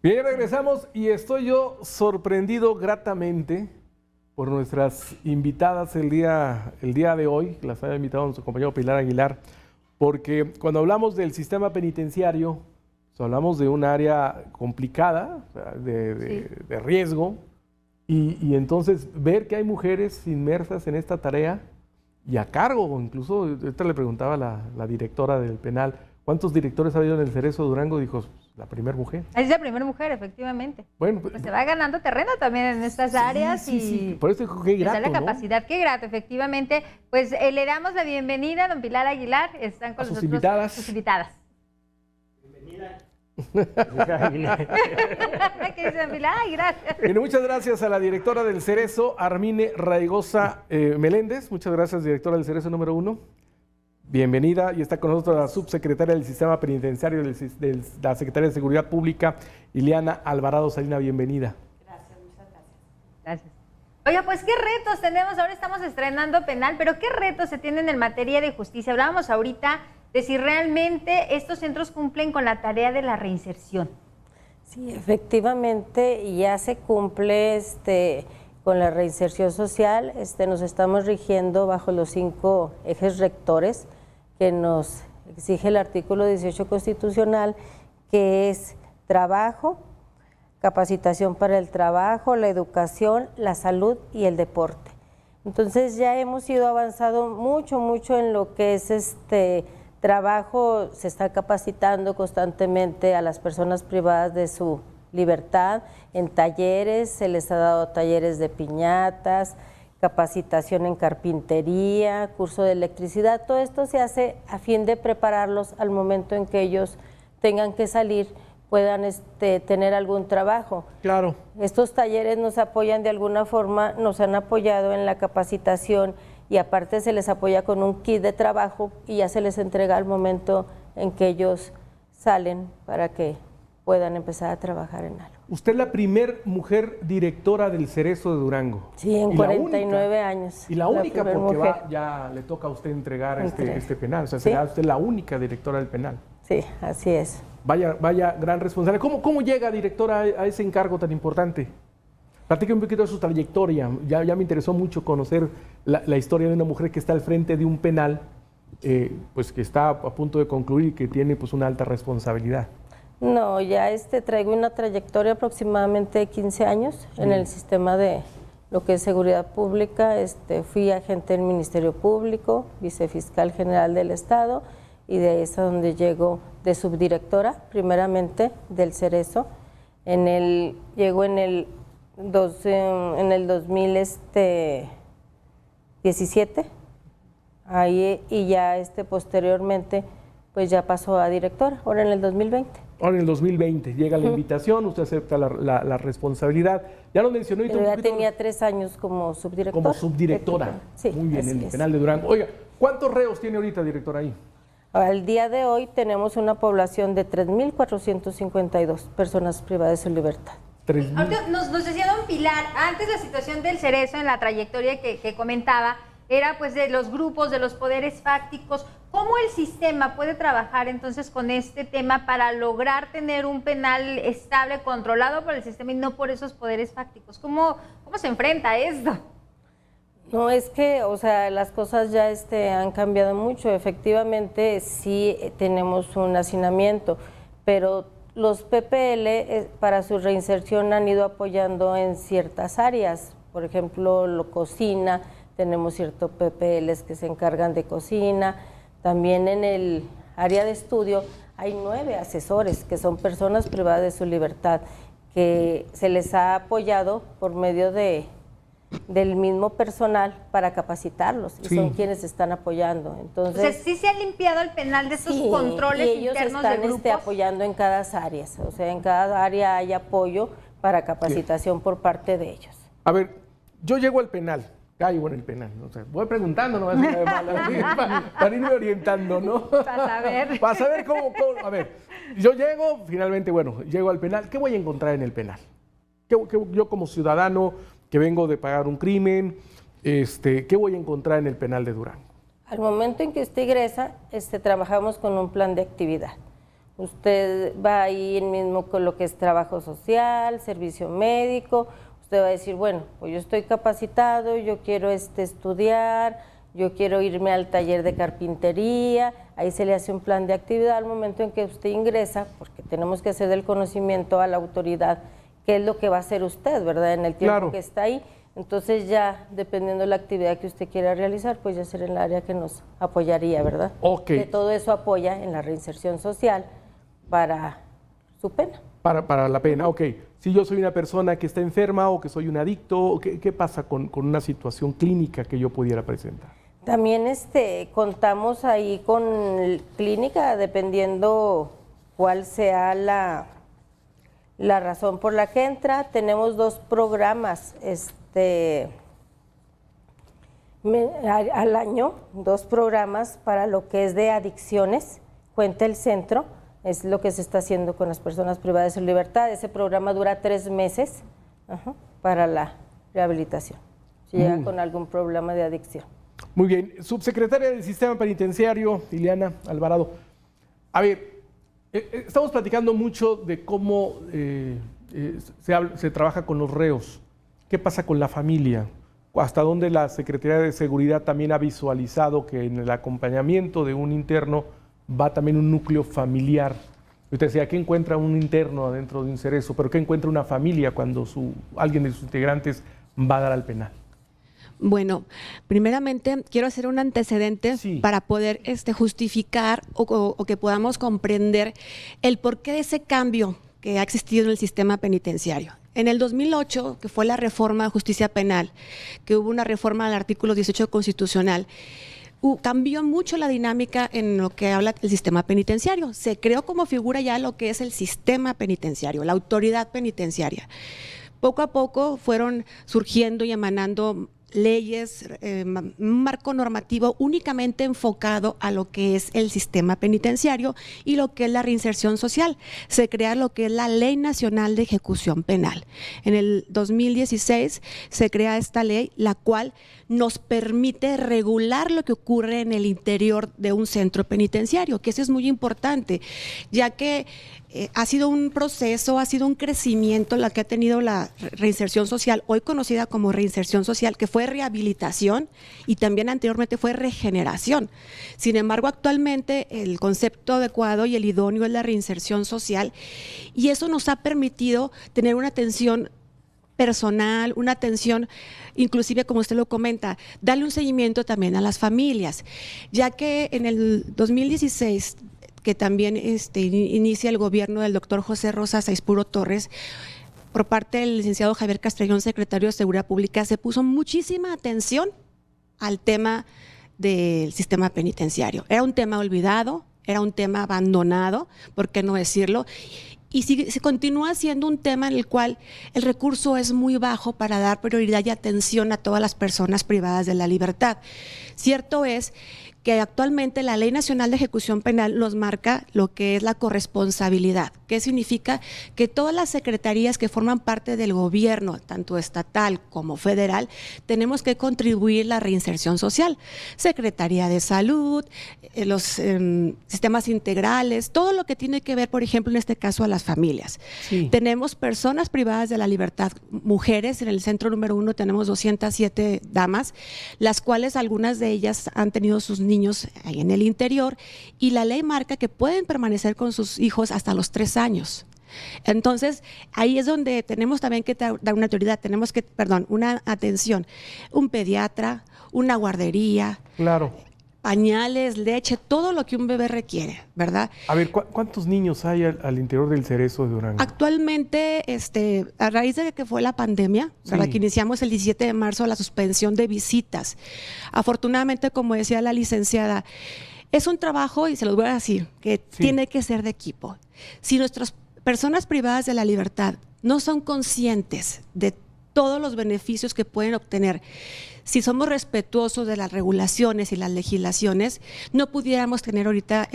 B: Bien, regresamos y estoy yo sorprendido gratamente por nuestras invitadas el día de hoy, las ha invitado nuestro compañero Pilar Aguilar, porque cuando hablamos del sistema penitenciario, pues hablamos de un área complicada, o sea, de riesgo, y entonces ver que hay mujeres inmersas en esta tarea y a cargo, incluso, ahorita le preguntaba la directora del penal, ¿cuántos directores ha habido en el Cerezo de Durango? Dijo, la primera mujer.
C: Es la primera mujer, efectivamente.
B: Bueno,
C: Pues se va ganando terreno también en estas áreas
B: sí. Por eso dijo qué
C: está
B: grato,
C: la
B: ¿no?
C: capacidad. Qué grato, efectivamente. Pues le damos la bienvenida a don Pilar Aguilar. Están con
B: A sus
C: nosotros
B: invitadas.
C: sus invitadas. ¿Qué dice don Pilar? Ay, gracias.
B: Bien, muchas gracias a la directora del Cerezo, Armine Raigosa Meléndez. Muchas gracias, directora del Cerezo número 1. Bienvenida. Y está con nosotros la subsecretaria del Sistema Penitenciario de la Secretaría de Seguridad Pública, Ileana Alvarado Salina. Bienvenida.
C: Gracias, muchas gracias. Gracias. Oiga, pues qué retos tenemos. Ahora estamos estrenando penal, pero qué retos se tienen en materia de justicia. Hablábamos ahorita de si realmente estos centros cumplen con la tarea de la reinserción.
E: Sí, efectivamente, ya se cumple con la reinserción social. Nos estamos rigiendo bajo los 5 ejes rectores que nos exige el artículo 18 constitucional, que es trabajo, capacitación para el trabajo, la educación, la salud y el deporte. Entonces ya hemos ido avanzando mucho en lo que es trabajo. Se está capacitando constantemente a las personas privadas de su libertad en talleres, se les ha dado talleres de piñatas, capacitación en carpintería, curso de electricidad. Todo esto se hace a fin de prepararlos al momento en que ellos tengan que salir, puedan tener algún trabajo.
B: Claro.
E: Estos talleres nos apoyan de alguna forma, nos han apoyado en la capacitación y aparte se les apoya con un kit de trabajo y ya se les entrega al momento en que ellos salen para que puedan empezar a trabajar en algo.
B: Usted es la primer mujer directora del Cerezo de Durango.
E: Sí, en
B: Y
E: 49 años.
B: Y la única
E: primer
B: porque
E: mujer.
B: ya le toca a usted entregar este penal. O sea,
E: Sí.
B: será usted la única directora del penal.
E: Sí, así es.
B: Vaya gran responsabilidad. ¿Cómo llega, directora, a ese encargo tan importante? Platique un poquito de su trayectoria. Ya me interesó mucho conocer la historia de una mujer que está al frente de un penal, pues que está a punto de concluir y que tiene pues una alta responsabilidad.
E: No, ya traigo una trayectoria aproximadamente de 15 años en el sistema de lo que es seguridad pública. Fui agente del Ministerio Público, vicefiscal general del Estado, y de ahí es a donde llego de subdirectora, primeramente del Cerezo. Llego en el 2017, ahí, y ya posteriormente pues ya pasó a directora, ahora en el 2020.
B: Ahora en el 2020 llega la invitación, usted acepta la responsabilidad. Ya lo mencionó.
E: Pero ya tenía 3 años como subdirectora.
B: Como subdirectora.
E: Sí,
B: muy bien, en el
E: es.
B: penal de Durango. Oiga, ¿cuántos reos tiene ahorita, directora, ahí?
E: Al día de hoy tenemos una población de 3.452 personas privadas de su libertad.
B: 3,000.
C: Ahorita nos decía don Pilar, antes la situación del Cerezo en la trayectoria que comentaba, era pues de los grupos, de los poderes fácticos. ¿Cómo el sistema puede trabajar entonces con este tema para lograr tener un penal estable, controlado por el sistema y no por esos poderes fácticos? ¿Cómo se enfrenta a esto?
E: No, es que, o sea, las cosas ya han cambiado mucho. Efectivamente, sí tenemos un hacinamiento, pero los PPL para su reinserción han ido apoyando en ciertas áreas. Por ejemplo, cocina, tenemos ciertos PPLs que se encargan de cocina. También en el área de estudio hay 9 asesores que son personas privadas de su libertad, que se les ha apoyado por medio del mismo personal para capacitarlos, y
B: Sí.
E: son quienes están apoyando. Entonces,
C: O sea, sí se ha limpiado el penal de esos
E: sí,
C: controles
E: y ellos
C: internos
E: están
C: de grupos.
E: apoyando en cada área, o sea, en cada área hay apoyo para capacitación por parte de ellos.
B: A ver, yo llego al penal, caigo en el penal, o sea, voy preguntando, no va a ser nada de malo, para irme orientando, ¿no?
C: Para saber.
B: Para saber cómo, a ver, yo llego, finalmente, bueno, llego al penal, ¿qué voy a encontrar en el penal? Yo como ciudadano que vengo de pagar un crimen, ¿qué voy a encontrar en el penal de Durango?
E: Al momento en que usted ingresa, trabajamos con un plan de actividad. Usted va ahí mismo con lo que es trabajo social, servicio médico. Usted va a decir, bueno, pues yo estoy capacitado, yo quiero estudiar, yo quiero irme al taller de carpintería. Ahí se le hace un plan de actividad al momento en que usted ingresa, porque tenemos que hacer del conocimiento a la autoridad qué es lo que va a hacer usted, ¿verdad? En el tiempo
B: Claro.
E: que está ahí. Entonces ya, dependiendo de la actividad que usted quiera realizar, pues ya será en el área que nos apoyaría, ¿verdad?
B: Ok.
E: Que todo eso apoya en la reinserción social para su pena.
B: Para la pena, ok. Si yo soy una persona que está enferma o que soy un adicto, ¿qué pasa con una situación clínica que yo pudiera presentar?
E: También contamos ahí con clínica, dependiendo cuál sea la razón por la que entra. Tenemos 2 programas al año, 2 programas para lo que es de adicciones. Cuenta el centro, es lo que se está haciendo con las personas privadas de su libertad. Ese programa dura 3 meses para la rehabilitación, si llega con algún problema de adicción.
B: Muy bien. Subsecretaria del Sistema Penitenciario, Ileana Alvarado. A ver, estamos platicando mucho de cómo se trabaja con los reos. ¿Qué pasa con la familia? ¿Hasta dónde la Secretaría de Seguridad también ha visualizado que en el acompañamiento de un interno va también un núcleo familiar? Usted decía, ¿qué encuentra un interno adentro de un cerezo? Pero ¿qué encuentra una familia cuando alguien de sus integrantes va a dar al penal?
F: Bueno, primeramente quiero hacer un antecedente para poder justificar o que podamos comprender el porqué de ese cambio que ha existido en el sistema penitenciario. En el 2008, que fue la reforma de justicia penal, que hubo una reforma al artículo 18 constitucional, cambió mucho la dinámica en lo que habla el sistema penitenciario. Se creó como figura ya lo que es el sistema penitenciario, la autoridad penitenciaria. Poco a poco fueron surgiendo y emanando leyes, un marco normativo únicamente enfocado a lo que es el sistema penitenciario y lo que es la reinserción social. Se crea lo que es la Ley Nacional de Ejecución Penal. En el 2016 se crea esta ley, la cual nos permite regular lo que ocurre en el interior de un centro penitenciario, que eso es muy importante, ya que ha sido un proceso, ha sido un crecimiento la que ha tenido la reinserción social, hoy conocida como reinserción social, que fue rehabilitación y también anteriormente fue regeneración. Sin embargo, actualmente el concepto adecuado y el idóneo es la reinserción social, y eso nos ha permitido tener una atención personal, una atención, inclusive como usted lo comenta, darle un seguimiento también a las familias, ya que en el 2016 que también inicia el gobierno del doctor José Rosa Saispuro Torres, por parte del licenciado Javier Castrellón, secretario de Seguridad Pública, se puso muchísima atención al tema del sistema penitenciario. Era un tema olvidado, era un tema abandonado, ¿por qué no decirlo? Y se continúa siendo un tema en el cual el recurso es muy bajo para dar prioridad y atención a todas las personas privadas de la libertad. Cierto es que actualmente la Ley Nacional de Ejecución Penal nos marca lo que es la corresponsabilidad, que significa que todas las secretarías que forman parte del gobierno, tanto estatal como federal, tenemos que contribuir a la reinserción social. Secretaría de Salud, los sistemas integrales, todo lo que tiene que ver, por ejemplo, en este caso a las familias. Sí. Tenemos personas privadas de la libertad, mujeres, en el centro número 1 tenemos 207 damas, las cuales algunas de ellas han tenido sus niños ahí en el interior, y la ley marca que pueden permanecer con sus hijos hasta los 3 años. Entonces, ahí es donde tenemos también que dar una autoridad, una atención, un pediatra, una guardería,
B: claro,
F: pañales, leche, todo lo que un bebé requiere, ¿verdad?
B: A ver, ¿cuántos niños hay al interior del Cerezo de Durango?
F: Actualmente, a raíz de que fue la pandemia, sí, ¿verdad?, que iniciamos el 17 de marzo la suspensión de visitas. Afortunadamente, como decía la licenciada, es un trabajo, y se los voy a decir, que sí, tiene que ser de equipo. Si nuestras personas privadas de la libertad no son conscientes de todos los beneficios que pueden obtener, si somos respetuosos de las regulaciones y las legislaciones, no pudiéramos tener ahorita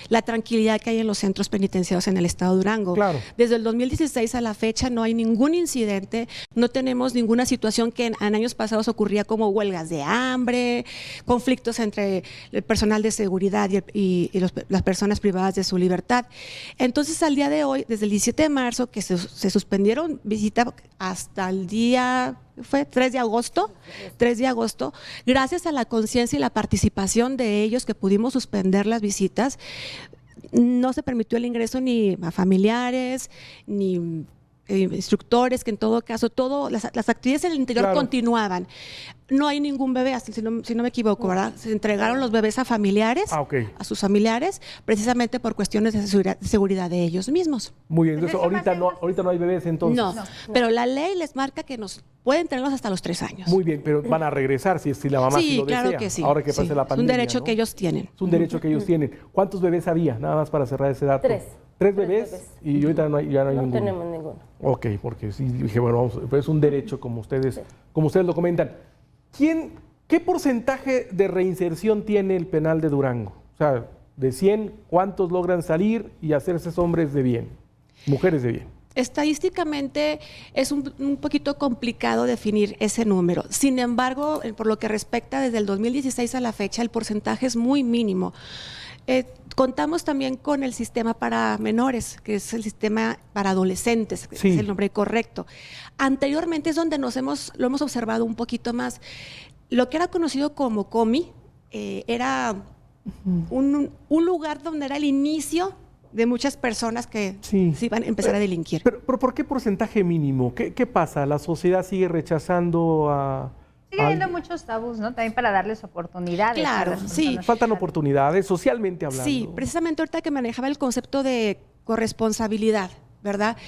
F: la tranquilidad que hay en los centros penitenciarios en el estado de Durango. Claro. Desde el 2016 a la fecha no hay ningún incidente, no tenemos ninguna situación que en años pasados ocurría, como huelgas de hambre, conflictos entre el personal de seguridad y las personas privadas de su libertad. Entonces, al día de hoy, desde el 17 de marzo, que se suspendieron visitas hasta el día... fue 3 de agosto, gracias a la conciencia y la participación de ellos que pudimos suspender las visitas, no se permitió el ingreso ni a familiares, ni instructores, que en todo caso, las actividades en el interior, claro, continuaban. No hay ningún bebé, si no me equivoco, ¿verdad? Se entregaron los bebés a familiares, okay, a sus familiares, precisamente por cuestiones de seguridad de ellos mismos.
B: Muy bien, entonces ahorita no hay bebés entonces.
F: No, pero la ley les marca que nos pueden tenerlos hasta los 3 años.
B: Muy bien, pero van a regresar si la mamá sí lo desea.
F: Claro que sí.
B: Ahora que pase la pandemia.
F: Es un derecho, ¿no?, que ellos tienen.
B: Es un derecho que ellos tienen. ¿Cuántos bebés había? Nada más para cerrar ese dato.
E: 3.
B: ¿3 bebés? Y ahorita ya no hay ninguno.
E: No tenemos ninguno.
B: Ok, porque sí, dije, bueno, pues es un derecho, como ustedes lo comentan. ¿Qué porcentaje de reinserción tiene el penal de Durango? O sea, de 100, ¿cuántos logran salir y hacerse hombres de bien, mujeres de bien?
F: Estadísticamente es un poquito complicado definir ese número. Sin embargo, por lo que respecta desde el 2016 a la fecha, el porcentaje es muy mínimo. Contamos también con el sistema para menores, que es el sistema para adolescentes, que
B: Sí.
F: es el nombre correcto. Anteriormente es donde lo hemos observado un poquito más. Lo que era conocido como COMI era un lugar donde era el inicio de muchas personas que
B: Sí.
F: se iban a empezar a delinquir.
B: Pero ¿por qué porcentaje mínimo? ¿Qué pasa? ¿La sociedad sigue rechazando a...?
C: Sigue habiendo muchos tabús, ¿no? También para darles oportunidades.
F: Claro,
C: a las
F: sí.
C: personas.
B: Faltan oportunidades, socialmente hablando.
F: Sí, precisamente ahorita que manejaba el concepto de corresponsabilidad, ¿verdad?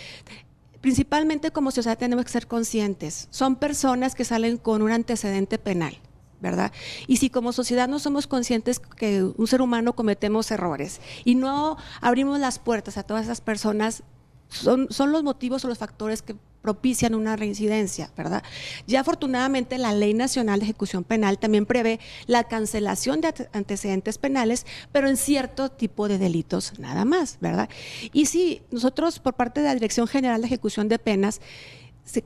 F: Principalmente como sociedad tenemos que ser conscientes. Son personas que salen con un antecedente penal, ¿verdad? Y si como sociedad no somos conscientes que un ser humano cometemos errores y no abrimos las puertas a todas esas personas, son los motivos o los factores que propician una reincidencia, ¿verdad? Ya afortunadamente la Ley Nacional de Ejecución Penal también prevé la cancelación de antecedentes penales, pero en cierto tipo de delitos nada más, ¿verdad? Y sí, nosotros por parte de la Dirección General de Ejecución de Penas,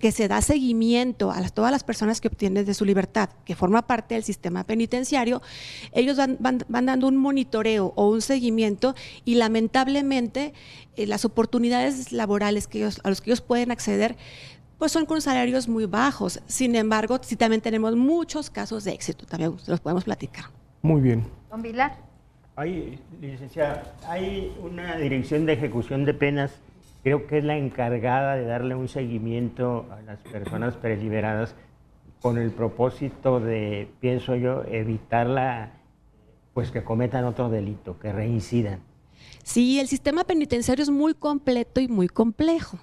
F: que se da seguimiento a todas las personas que obtienen de su libertad, que forma parte del sistema penitenciario, ellos van dando un monitoreo o un seguimiento y lamentablemente las oportunidades laborales a los que ellos pueden acceder pues son con salarios muy bajos. Sin embargo, sí también tenemos muchos casos de éxito, también los podemos platicar.
B: Muy bien.
C: Don Vilar.
D: Licenciada, hay una dirección de ejecución de penas, creo que es la encargada de darle un seguimiento a las personas preliberadas con el propósito de, pienso yo, evitarla, pues que cometan otro delito, que reincidan.
F: Sí, el sistema penitenciario es muy completo y muy complejo.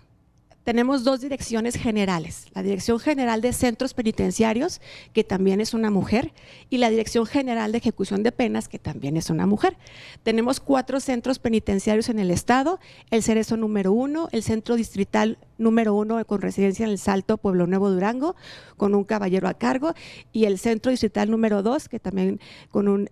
F: Tenemos dos direcciones generales, la Dirección General de Centros Penitenciarios, que también es una mujer, y la Dirección General de Ejecución de Penas, que también es una mujer. Tenemos 4 centros penitenciarios en el estado, el Cerezo número 1, el Centro Distrital número 1 con residencia en El Salto, Pueblo Nuevo, Durango, con un caballero a cargo, y el Centro Distrital número 2, que también con un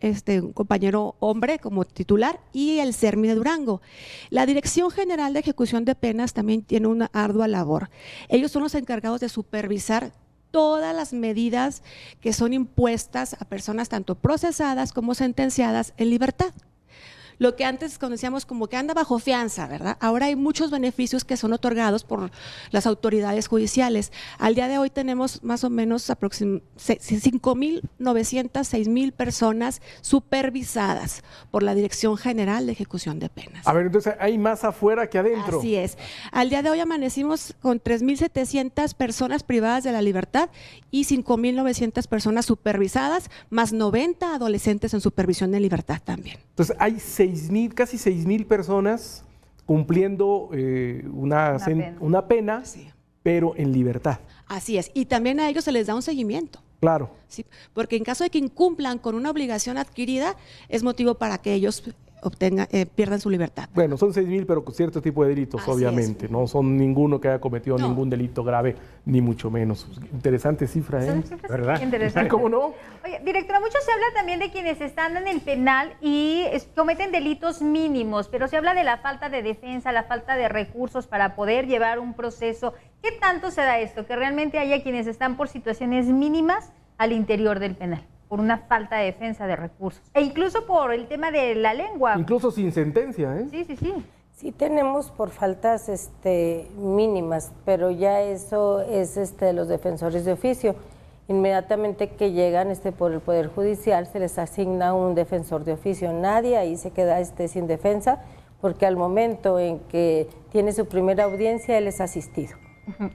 F: compañero hombre como titular, y el CERMI de Durango. La Dirección General de Ejecución de Penas también tiene una ardua labor. Ellos son los encargados de supervisar todas las medidas que son impuestas a personas tanto procesadas como sentenciadas en libertad. Lo que antes conocíamos como que anda bajo fianza, ¿verdad? Ahora hay muchos beneficios que son otorgados por las autoridades judiciales. Al día de hoy tenemos más o menos 5.900, 6.000 personas supervisadas por la Dirección General de Ejecución de Penas.
B: A ver, entonces hay más afuera que adentro.
F: Así es. Al día de hoy amanecimos con 3.700 personas privadas de la libertad y 5.900 personas supervisadas, más 90 adolescentes en supervisión en libertad también.
B: Entonces hay casi 6.000 personas cumpliendo una pena,
F: Sí.
B: pero en libertad.
F: Así es. Y también a ellos se les da un seguimiento.
B: Claro.
F: ¿Sí? Porque en caso de que incumplan con una obligación adquirida, es motivo para que ellos pierdan su libertad.
B: Bueno, son 6.000, pero con cierto tipo de delitos,
F: Así
B: obviamente.
F: es.
B: No son ninguno que haya cometido
F: No.
B: ningún delito grave, ni mucho menos. Interesante cifra, ¿eh?
C: Son cifras
D: ¿Verdad?
C: interesantes.
B: ¿Cómo no?
C: Oye, directora, mucho se habla también de quienes están en el penal y cometen delitos mínimos, pero se habla de la falta de defensa, la falta de recursos para poder llevar un proceso. ¿Qué tanto se da esto? Que realmente haya quienes están por situaciones mínimas al interior del penal, por una falta de defensa de recursos, e incluso por el tema de la lengua.
B: Incluso sin sentencia, ¿eh?
C: Sí, sí, sí.
E: Sí tenemos por faltas mínimas, pero ya eso es los defensores de oficio. Inmediatamente que llegan por el Poder Judicial se les asigna un defensor de oficio. Nadie ahí se queda sin defensa porque al momento en que tiene su primera audiencia él es asistido.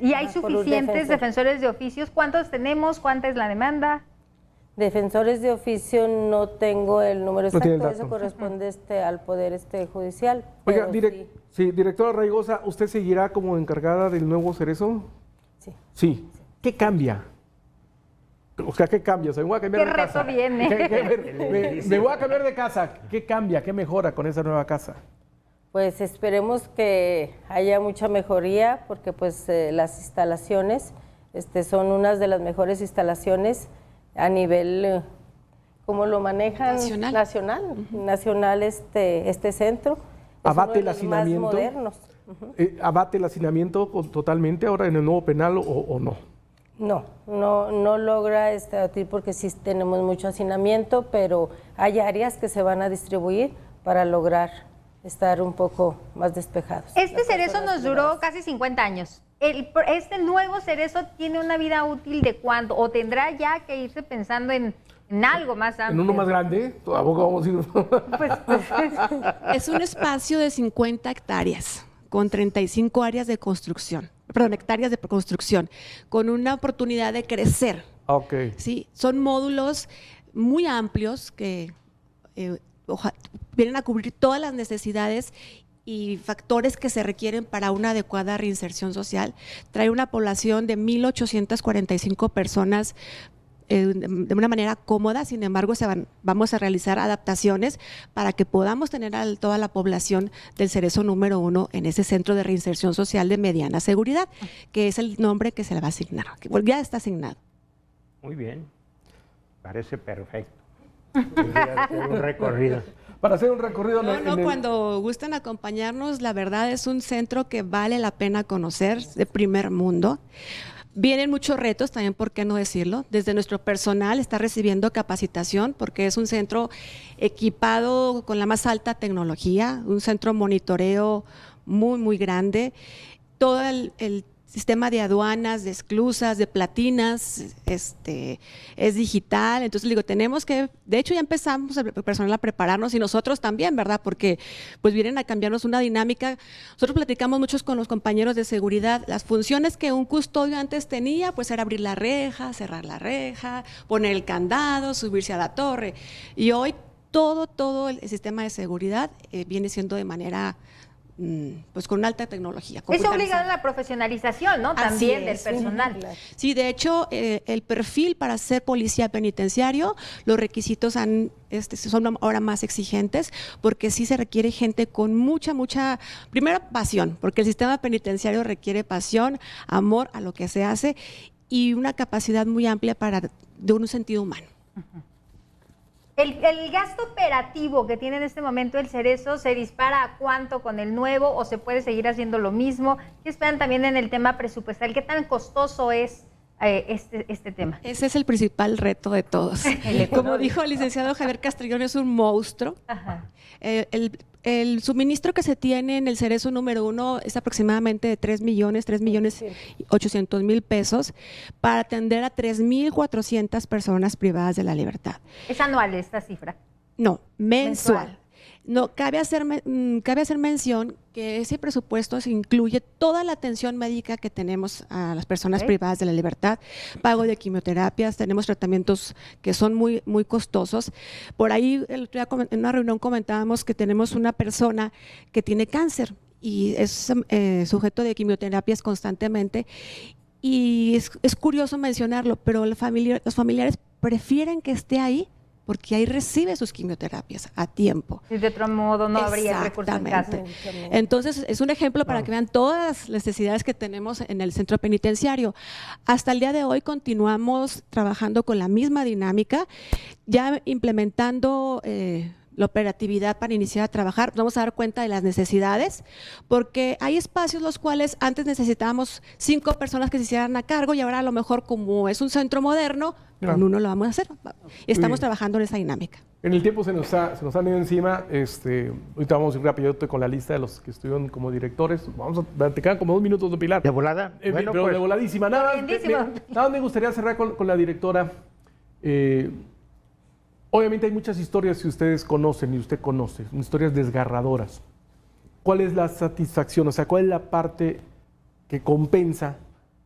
C: ¿Y hay
E: Por un
C: suficientes
E: defensor.
C: defensores de oficios? ¿Cuántos tenemos? ¿Cuánta es la demanda?
E: Defensores de oficio no tengo el número
B: No tiene el
E: exacto,
B: dato.
E: eso corresponde al Poder Judicial.
B: Oiga,
E: pero sí.
B: sí, directora Raigosa, ¿usted seguirá como encargada del nuevo Cerezo?
E: Sí.
B: Sí. ¿Qué cambia? O sea, ¿qué cambia? O sea, me voy a cambiar
C: ¿Qué
B: de casa.
C: reto viene?
B: Me voy a cambiar de casa. ¿Qué cambia? ¿Qué mejora con esa nueva casa?
E: Pues esperemos que haya mucha mejoría porque pues las instalaciones son unas de las mejores instalaciones a nivel, ¿cómo lo manejan?
F: Nacional.
E: Nacional este centro. Es
B: Abate
E: uno de
B: el
E: los
B: hacinamiento.
E: más modernos.
B: ¿Abate el hacinamiento totalmente ahora en el nuevo penal o no?
E: No logra abatir porque sí tenemos mucho hacinamiento, pero hay áreas que se van a distribuir para lograr estar un poco más despejados.
C: Este cerezo nos duró casi 50 años. ¿Este nuevo cerezo tiene una vida útil de cuánto? ¿O tendrá ya que irse pensando en algo más amplio?
B: ¿En uno más grande? Tampoco vamos a ir.
F: Es un espacio de 50 hectáreas con 35 áreas de construcción, perdón, hectáreas de construcción, con una oportunidad de crecer.
B: Ok.
F: Sí, son módulos muy amplios que vienen a cubrir todas las necesidades y factores que se requieren para una adecuada reinserción social. Trae una población de 1,845 personas de una manera cómoda. Sin embargo, vamos a realizar adaptaciones para que podamos tener a toda la población del Cerezo número 1 en ese centro de reinserción social de mediana seguridad, que es el nombre que se le va a asignar, que ya está asignado.
D: Muy bien, parece perfecto. Un recorrido.
B: Para hacer un recorrido.
F: Cuando gusten acompañarnos, la verdad es un centro que vale la pena conocer, de primer mundo. Vienen muchos retos, también, ¿por qué no decirlo? Desde nuestro personal está recibiendo capacitación porque es un centro equipado con la más alta tecnología, un centro monitoreo muy, muy grande. Todo el sistema de aduanas, de esclusas, de platinas, es digital. Entonces, digo, tenemos que, de hecho ya empezamos el personal a prepararnos y nosotros también, ¿verdad? Porque pues vienen a cambiarnos una dinámica. Nosotros platicamos muchos con los compañeros de seguridad. Las funciones que un custodio antes tenía, pues era abrir la reja, cerrar la reja, poner el candado, subirse a la torre. Y hoy todo el sistema de seguridad viene siendo de manera pues con alta tecnología.
C: Es obligada la profesionalización, ¿no? También del personal.
F: Sí, de hecho, el perfil para ser policía penitenciario, los requisitos son ahora más exigentes, porque sí se requiere gente con mucha, primero pasión, porque el sistema penitenciario requiere pasión, amor a lo que se hace y una capacidad muy amplia de un sentido humano.
C: ¿El gasto operativo que tiene en este momento el Cerezo se dispara a cuánto con el nuevo o se puede seguir haciendo lo mismo? ¿Qué esperan también en el tema presupuestal? ¿Qué tan costoso es este tema?
F: Ese es el principal reto de todos. Como dijo el licenciado Javier Castrillón, es un monstruo. Ajá. El suministro que se tiene en el Cerezo número 1 es aproximadamente de 3 millones 800 mil pesos para atender a 3,400 personas privadas de la libertad.
C: ¿Es anual esta cifra?
F: No, mensual. No, cabe hacer mención que ese presupuesto se incluye toda la atención médica que tenemos a las personas privadas de la libertad, pago de quimioterapias, tenemos tratamientos que son muy, muy costosos. Por ahí en una reunión comentábamos que tenemos una persona que tiene cáncer y es sujeto de quimioterapias constantemente. Y es curioso mencionarlo, pero los familiares prefieren que esté ahí porque ahí recibe sus quimioterapias a tiempo.
C: Y de otro modo no habría recursos en casa.
F: Entonces, es un ejemplo para que vean todas las necesidades que tenemos en el centro penitenciario. Hasta el día de hoy continuamos trabajando con la misma dinámica, ya implementando la operatividad para iniciar a trabajar. Vamos a dar cuenta de las necesidades, porque hay espacios los cuales antes necesitábamos 5 personas que se hicieran a cargo y ahora a lo mejor, como es un centro moderno, con uno lo vamos a hacer. Estamos trabajando en esa dinámica.
B: En el tiempo se nos han ido encima. Ahorita vamos a ir rápido con la lista de los que estuvieron como directores. Te quedan como 2 minutos, don Pilar.
D: ¿De volada?
B: Bueno, pero pues, de voladísima. Nada más me gustaría cerrar con la directora. Obviamente hay muchas historias que ustedes conocen y usted conoce, historias desgarradoras. ¿Cuál es la satisfacción? O sea, ¿cuál es la parte que compensa,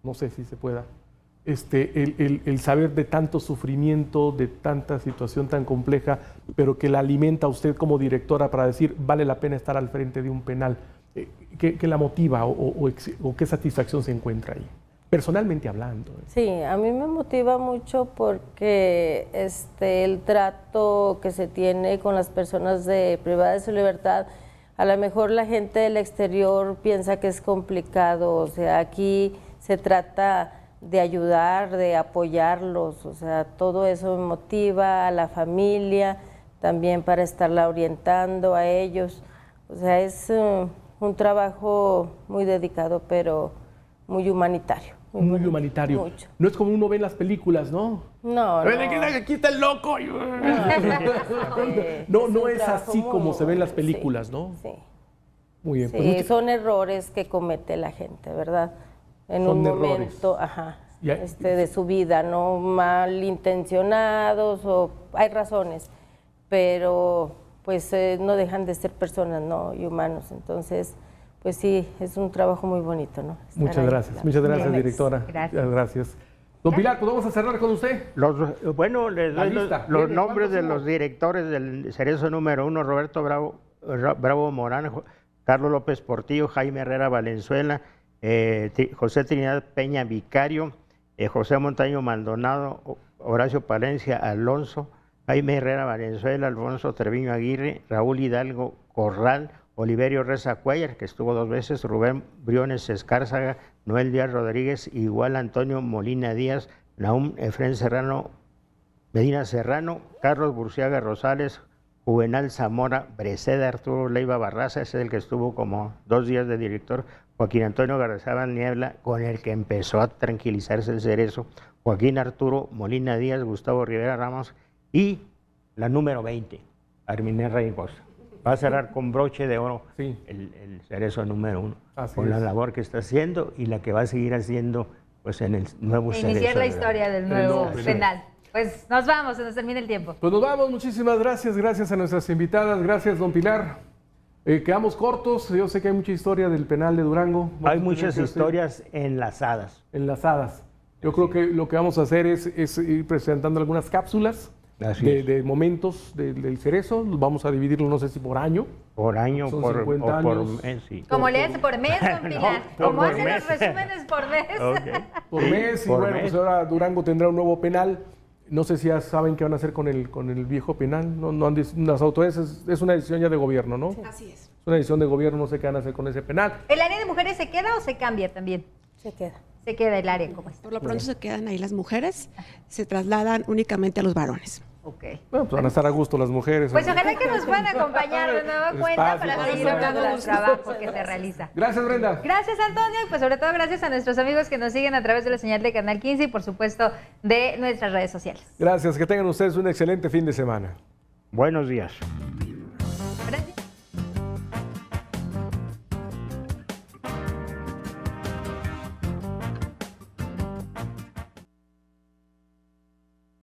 B: no sé si se pueda, el saber de tanto sufrimiento, de tanta situación tan compleja, pero que la alimenta a usted como directora para decir, vale la pena estar al frente de un penal? ¿Qué la motiva o qué satisfacción se encuentra ahí? Personalmente hablando.
E: Sí, a mí me motiva mucho porque el trato que se tiene con las personas privadas de su libertad, a lo mejor la gente del exterior piensa que es complicado, o sea, aquí se trata de ayudar, de apoyarlos, o sea, todo eso me motiva a la familia, también para estarla orientando a ellos, o sea, es un trabajo muy dedicado, pero muy humanitario.
B: Muy
E: bonito,
B: humanitario.
E: mucho.
B: No es como uno ve en las películas, ¿no?
E: No,
B: A ver,
E: no.
B: aquí está el loco. No es así como se ve en las películas, ¿no?
E: Sí.
B: Muy bien.
E: Sí,
B: Pues
E: son errores que comete la gente, ¿verdad? En
B: Son
E: un
B: errores.
E: momento, ajá,
B: Ya-
E: de su vida, no malintencionados o hay razones, pero pues no dejan de ser personas, ¿no? Y humanos. Entonces, pues sí, es un trabajo muy bonito, ¿no? Estar
B: muchas
E: ahí,
B: gracias,
E: la
B: muchas gracias,
E: verdad.
B: directora.
C: Gracias.
B: Gracias. Don Pilar, pues vamos a cerrar con usted.
D: Bueno, les
B: La
D: doy
B: lista.
D: los
B: Viene,
D: nombres de
B: ¿cuántos
D: los
B: hubo?
D: directores del Cerezo número 1, Roberto Bravo Morán, Carlos López Portillo, Jaime Herrera Valenzuela, José Trinidad Peña Vicario, José Montaño Maldonado, Horacio Palencia Alonso, Jaime Herrera Valenzuela, Alfonso Treviño Aguirre, Raúl Hidalgo Corral, Oliverio Reza Cuellar, que estuvo 2 veces, Rubén Briones Escárzaga, Noel Díaz Rodríguez, igual Antonio Molina Díaz, Nahum Efrén Serrano, Medina Serrano, Carlos Burciaga Rosales, Juvenal Zamora Breceda, Arturo Leiva Barraza, ese es el que estuvo como 2 días de director, Joaquín Antonio Garzábal Niebla, con el que empezó a tranquilizarse el Cerezo, Joaquín Arturo Molina Díaz, Gustavo Rivera Ramos y la número 20, Arminé Reynosa. Va a cerrar con broche de oro
B: Sí.
D: el Cerezo número 1,
B: Así
D: con la
B: es.
D: labor que está haciendo y la que va a seguir haciendo pues en el nuevo Cerezo.
C: Iniciar la
D: de
C: historia del
B: nuevo
C: nuevo
B: penal.
C: penal. Pues nos vamos, se nos termina el tiempo.
B: Pues nos vamos, muchísimas gracias, gracias a nuestras invitadas, gracias don Pilar. Quedamos cortos, yo sé que hay mucha historia del penal de Durango. Vamos
D: Hay
B: a
D: muchas
B: tener que hacer
D: historias enlazadas.
B: enlazadas. Yo creo que lo que vamos a hacer es ir presentando algunas cápsulas
D: Así es.
B: de momentos del Cerezo, vamos a dividirlo no sé si por año.
D: Por año,
B: Son
D: por
B: 50
D: o por
B: años.
D: mes, sí.
C: Como le hace por mes, don Pilar.
D: No,
C: Como
D: por
C: hacen
D: mes.
C: los resúmenes por mes.
D: Ok.
B: Por
D: Sí,
B: mes, y
D: por
B: bueno,
D: mes.
B: pues ahora Durango tendrá un nuevo penal. No sé si ya saben qué van a hacer con el viejo penal. No las autoridades, es una decisión ya de gobierno, ¿no?
F: Así es.
B: Es una decisión de gobierno, no sé qué van a hacer con ese penal.
C: ¿El área de mujeres se queda o se cambia también?
E: Se queda.
C: Se queda el área como está.
F: Por lo pronto se quedan ahí las mujeres, se trasladan únicamente a los varones.
C: Ok.
B: Bueno, pues van a estar a gusto las mujeres.
C: Pues ojalá que nos puedan acompañar de nueva cuenta
B: Espacio,
C: para seguir
B: espacio.
C: hablando del trabajo que se realiza.
B: Gracias, Brenda.
C: Gracias, Antonio, y pues sobre todo gracias a nuestros amigos que nos siguen a través de la señal de Canal 15 y por supuesto de nuestras redes sociales.
B: Gracias, que tengan ustedes un excelente fin de semana.
D: Buenos días.